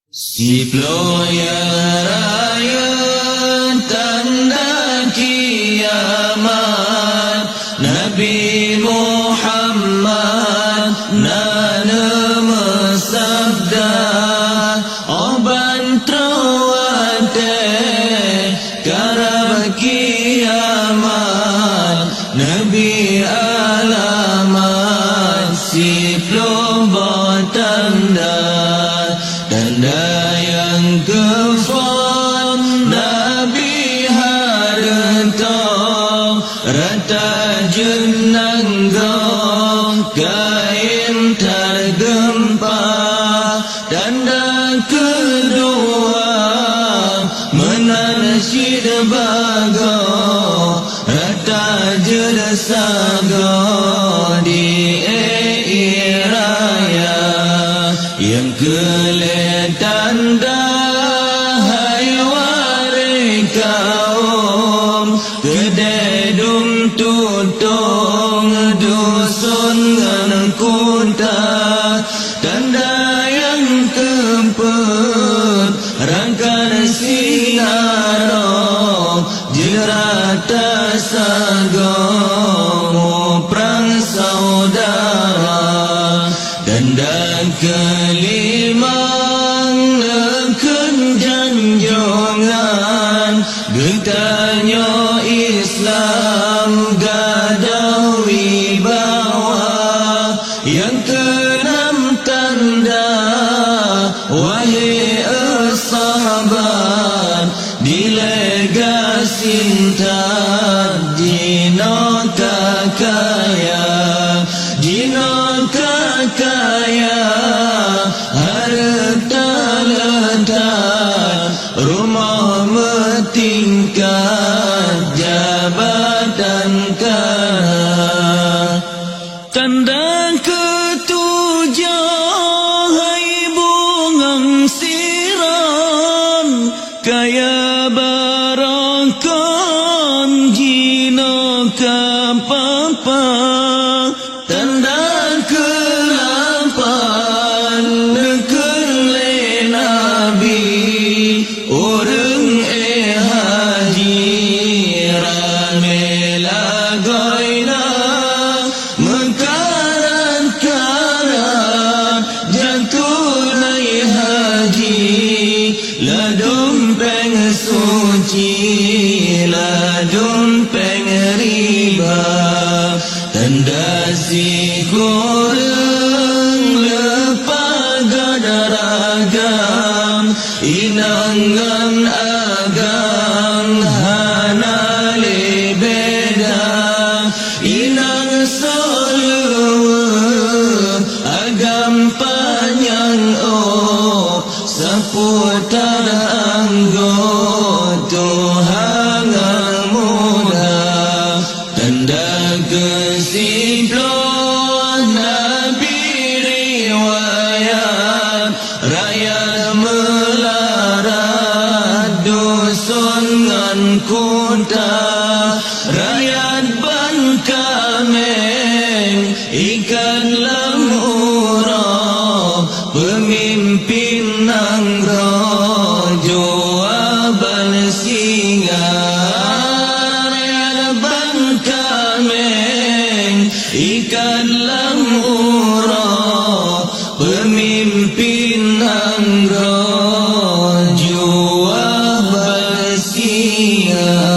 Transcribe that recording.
Siploya raya tanda kiamat, Nabi Muhammad nana sabda oban trawate karab kiamat, Nabi alamat siplo batanda tanda yang kefon, Nabi harta rata jenang gong kain tergempa, tanda kedua menansyid bago rata jelasago di raya yang keletanda hai wari kaum kededung tutong dusun ngan kunta, tanda yang kempet rangkan sinarong jerata sagong perang saudara, tanda kelima neken janjongan gentanyo Islam gadah wibawa, yang keenam tanda wahai sahabat dilegasintan dino kakaya, dino kakaya harta letak rumah metingkat jabatan kah, tanda ketujuh hai bungang siram kaya barakon jino kapapa, tanda ke-8 nekele Nabi orang haji ramela goina mengkarat-karat jatuh naik haji ladum peng suci ladum peng riba, tanda si koreng lepagadar-agam inangan agam hana lebeda inang solo agam panjang seputar anggota hangal muda, tanda kesimpulan Nabi riwayat rakyat melarat dusun ngan kota, rakyat Bangkameng ikan lamurah pemimpin nang rojo abal singa, rakyat Bangkameng ikan lamurah pemimpin nang rojo abal singa.